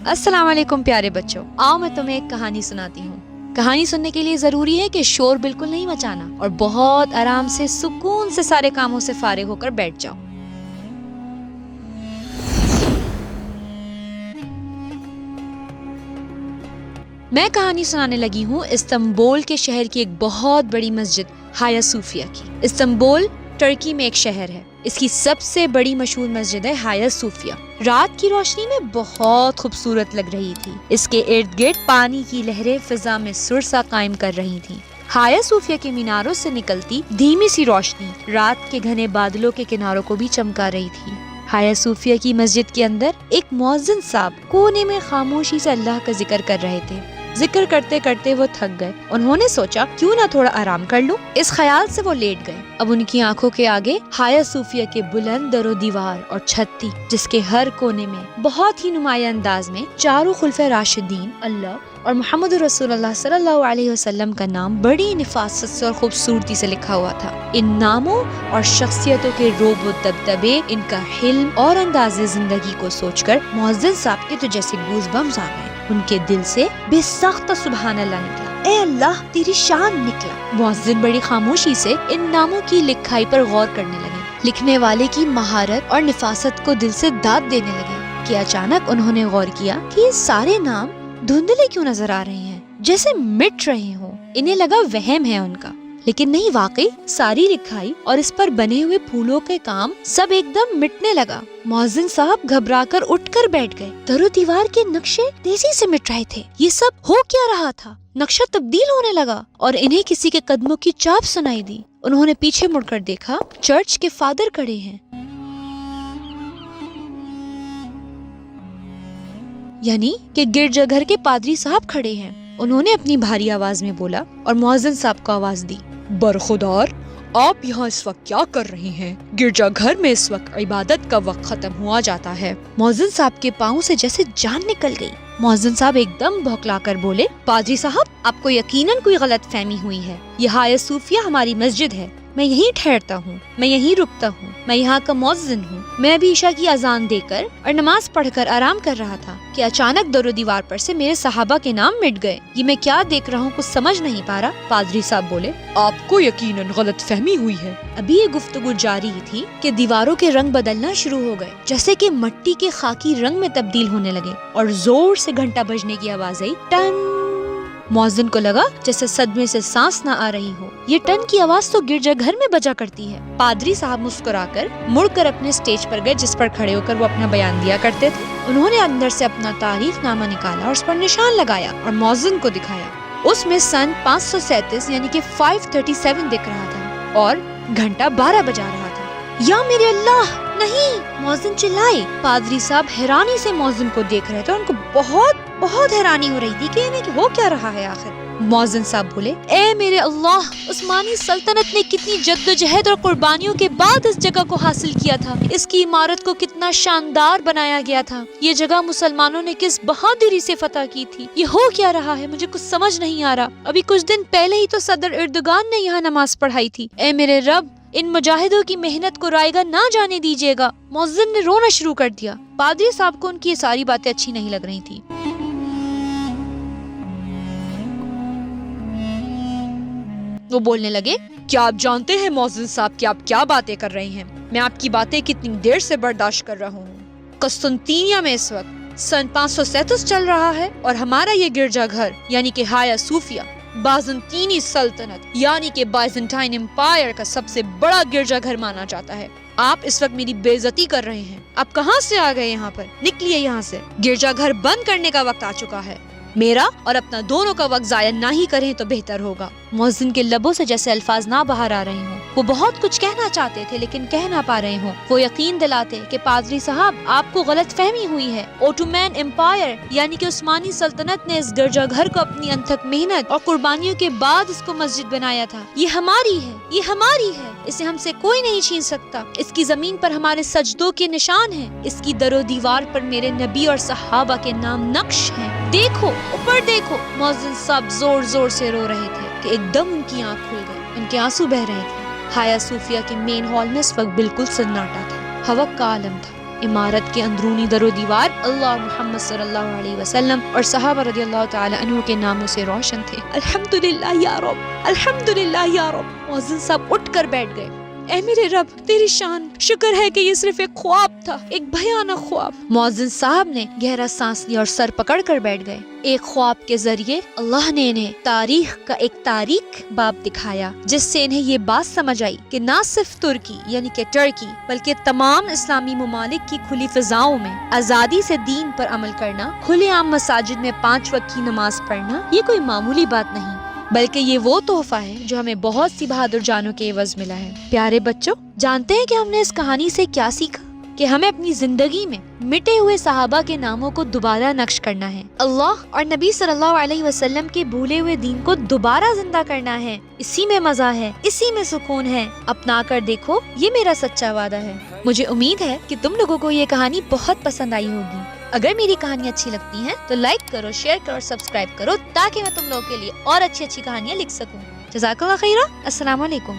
السلام علیکم پیارے بچوں، آؤ میں تمہیں ایک کہانی سناتی ہوں۔ کہانی سننے کے لیے ضروری ہے کہ شور بالکل نہیں مچانا اور بہت آرام سے سکون سے سارے کاموں سے فارغ ہو کر بیٹھ جاؤ۔ میں کہانی سنانے لگی ہوں استنبول کے شہر کی ایک بہت بڑی مسجد ہایا صوفیہ کی۔ استنبول ترکی میں ایک شہر ہے۔ اس کی سب سے بڑی مشہور مسجد ہے ہایا صوفیہ۔ رات کی روشنی میں بہت خوبصورت لگ رہی تھی۔ اس کے ارد گرد پانی کی لہریں فضا میں سرسا قائم کر رہی تھیں۔ ہایا صوفیہ کے میناروں سے نکلتی دھیمی سی روشنی رات کے گھنے بادلوں کے کناروں کو بھی چمکا رہی تھی۔ ہایا صوفیہ کی مسجد کے اندر ایک مؤذن صاحب کونے میں خاموشی سے اللہ کا ذکر کر رہے تھے۔ ذکر کرتے کرتے وہ تھک گئے۔ انہوں نے سوچا کیوں نہ تھوڑا آرام کر لوں۔ اس خیال سے وہ لیٹ گئے۔ اب ان کی آنکھوں کے آگے ہایا صوفیہ کے بلند در و دیوار اور چھت تھی، جس کے ہر کونے میں بہت ہی نمایاں انداز میں چاروں خلفائے راشدین، اللہ اور محمد رسول اللہ صلی اللہ علیہ وسلم کا نام بڑی نفاست سے اور خوبصورتی سے لکھا ہوا تھا۔ ان ناموں اور شخصیتوں کے روب و دبدبے، ان کا حلم اور انداز زندگی کو سوچ کر مؤذن صاحب کے تو جیسے گوز بمز آ گئے۔ ان کے دل سے بے سخت سبحان اللہ نکلا، اے اللہ تیری شان نکلا۔ مؤذن بڑی خاموشی سے ان ناموں کی لکھائی پر غور کرنے لگے۔ لکھنے والے کی مہارت اور نفاست کو دل سے داد دینے لگے کہ اچانک انہوں نے غور کیا کہ یہ سارے نام دھندلے کیوں نظر آ رہے ہیں، جیسے مٹ رہے ہوں۔ انہیں لگا وہم ہے ان کا، لیکن نہیں، واقعی ساری لکھائی اور اس پر بنے ہوئے پھولوں کے کام سب ایک دم مٹنے لگا۔ مؤذن صاحب گھبرا کر اٹھ کر بیٹھ گئے۔ در و دیوار کے نقشے تیزی سے مٹ رہے تھے۔ یہ سب ہو کیا رہا تھا؟ نقشہ تبدیل ہونے لگا اور انہیں کسی کے قدموں کی چاپ سنائی دی۔ انہوں نے پیچھے مڑ کر دیکھا، چرچ کے فادر کھڑے ہیں، یعنی کہ گرجا گھر کے پادری صاحب کھڑے ہیں۔ انہوں نے اپنی بھاری آواز میں بولا اور مؤذن صاحب کو آواز دی، برخودار آپ یہاں اس وقت کیا کر رہے ہیں؟ گرجا گھر میں اس وقت عبادت کا وقت ختم ہوا جاتا ہے۔ مؤذن صاحب کے پاؤں سے جیسے جان نکل گئی۔ مؤذن صاحب ایک دم بھوکلا کر بولے، پادری صاحب آپ کو یقیناً کوئی غلط فہمی ہوئی ہے۔ یہ ہایا صوفیہ ہماری مسجد ہے، میں یہیں ٹھہرتا ہوں، میں یہیں رکتا ہوں، میں یہاں کا مؤذن ہوں۔ میں ابھی عشاء کی اذان دے کر اور نماز پڑھ کر آرام کر رہا تھا کہ اچانک در و دیوار پر سے میرے صحابہ کے نام مٹ گئے۔ یہ میں کیا دیکھ رہا ہوں کچھ سمجھ نہیں پا رہا۔ پادری صاحب بولے، آپ کو یقیناً غلط فہمی ہوئی ہے۔ ابھی یہ گفتگو جاری ہی تھی کہ دیواروں کے رنگ بدلنا شروع ہو گئے، جیسے کہ مٹی کے خاکی رنگ میں تبدیل ہونے لگے اور زور سے گھنٹا بجنے کی آواز آئی، ٹن۔ مؤذن کو لگا جیسے صدمے سے سانس نہ آ رہی ہو۔ یہ ٹن کی آواز تو گرجا گھر میں بجا کرتی ہے۔ پادری صاحب مسکرا کر مڑ کر اپنے سٹیج پر گئے، جس پر کھڑے ہو کر وہ اپنا بیان دیا کرتے تھے۔ انہوں نے اندر سے اپنا تاریخ نامہ نکالا اور اس پر نشان لگایا اور مؤذن کو دکھایا۔ اس میں سن 537 یعنی کہ 537 دکھ رہا تھا اور گھنٹا 12 بجا رہا تھا۔ یا میرے اللہ، نہیں! مؤذن چلائے۔ پادری صاحب حیرانی سے مؤذن کو دیکھ رہے تھے۔ ان کو بہت حیرانی ہو رہی تھی کہ انہیں ہو کیا رہا ہے آخر۔ مؤذن صاحب بولے، اے میرے اللہ، عثمانی سلطنت نے کتنی جدوجہد اور قربانیوں کے بعد اس جگہ کو حاصل کیا تھا۔ اس کی عمارت کو کتنا شاندار بنایا گیا تھا۔ یہ جگہ مسلمانوں نے کس بہادری سے فتح کی تھی۔ یہ ہو کیا رہا ہے؟ مجھے کچھ سمجھ نہیں آ رہا۔ ابھی کچھ دن پہلے ہی تو صدر اردگان نے یہاں نماز پڑھائی تھی۔ اے میرے رب، ان مجاہدوں کی محنت کو رائیگاں نہ جانے دیجیے گا۔ مؤذن نے رونا شروع کر دیا۔ پادری صاحب کو ان کی یہ ساری باتیں اچھی نہیں لگ رہی تھی۔ وہ بولنے لگے، کیا آپ جانتے ہیں مؤذن صاحب کہ آپ کیا باتیں کر رہے ہیں؟ میں آپ کی باتیں کتنی دیر سے برداشت کر رہا ہوں۔ قسطنطنیہ میں اس وقت سن 537 چل رہا ہے اور ہمارا یہ گرجا گھر یعنی کہ ہایا صوفیہ بازنطینی سلطنت یعنی کہ بائزنٹائن امپائر کا سب سے بڑا گرجا گھر مانا جاتا ہے۔ آپ اس وقت میری بے عزتی کر رہے ہیں۔ آپ کہاں سے آ گئے یہاں پر؟ نکلیے یہاں سے۔ گرجا گھر بند کرنے کا وقت آ چکا ہے۔ میرا اور اپنا دونوں کا وقت ضائع نہ ہی کریں تو بہتر ہوگا۔ مؤذن کے لبوں سے جیسے الفاظ نہ باہر آ رہے ہوں۔ وہ بہت کچھ کہنا چاہتے تھے لیکن کہہ نہ پا رہے ہوں۔ وہ یقین دلاتے کہ پادری صاحب آپ کو غلط فہمی ہوئی ہے۔ اوٹومین امپائر یعنی کہ عثمانی سلطنت نے اس گرجا گھر کو اپنی انتھک محنت اور قربانیوں کے بعد اس کو مسجد بنایا تھا۔ یہ ہماری ہے، یہ ہماری ہے، اسے ہم سے کوئی نہیں چھین سکتا۔ اس کی زمین پر ہمارے سجدوں کے نشان ہیں۔ اس کی در و دیوار پر میرے نبی اور صحابہ کے نام نقش ہیں۔ دیکھو، اوپر دیکھو۔ مؤذن صاحب زور زور سے رو رہے تھے کہ ایک دم ان کی آنکھ کھل گئی، ان کے آنسو بہ رہے تھے۔ ہایا صوفیہ کے مین ہال میں اس وقت بالکل سناٹا تھا، ہوا کا عالم تھا۔ عمارت کے اندرونی در و دیوار اللہ محمد صلی اللہ علیہ وسلم اور صحابہ رضی اللہ تعالی عنہ کے ناموں سے روشن تھے۔ الحمدللہ یا رب، الحمدللہ یا رب۔ مؤذن صاحب اٹھ کر بیٹھ گئے۔ اے میرے رب تیری شان، شکر ہے کہ یہ صرف ایک خواب تھا، ایک بھیانک خواب۔ مؤذن صاحب نے گہرا سانس لیا اور سر پکڑ کر بیٹھ گئے۔ ایک خواب کے ذریعے اللہ نے انہیں تاریخ کا ایک تاریک باب دکھایا، جس سے انہیں یہ بات سمجھ آئی کہ نہ صرف ترکی یعنی کہ ٹرکی بلکہ تمام اسلامی ممالک کی کھلی فضاؤں میں آزادی سے دین پر عمل کرنا، کھلے عام مساجد میں 5 وقت کی نماز پڑھنا، یہ کوئی معمولی بات نہیں، بلکہ یہ وہ تحفہ ہے جو ہمیں بہت سی بہادر جانوں کے عوض ملا ہے۔ پیارے بچوں، جانتے ہیں کہ ہم نے اس کہانی سے کیا سیکھا؟ کہ ہمیں اپنی زندگی میں مٹے ہوئے صحابہ کے ناموں کو دوبارہ نقش کرنا ہے، اللہ اور نبی صلی اللہ علیہ وسلم کے بھولے ہوئے دین کو دوبارہ زندہ کرنا ہے۔ اسی میں مزہ ہے، اسی میں سکون ہے، اپنا کر دیکھو، یہ میرا سچا وعدہ ہے۔ مجھے امید ہے کہ تم لوگوں کو یہ کہانی بہت پسند آئی ہوگی۔ اگر میری کہانی اچھی لگتی ہے تو لائک کرو، شیئر کرو اور سبسکرائب کرو، تاکہ میں تم لوگوں کے لیے اور اچھی کہانیاں لکھ سکوں۔ جزاک اللہ خیرہ۔ السلام علیکم۔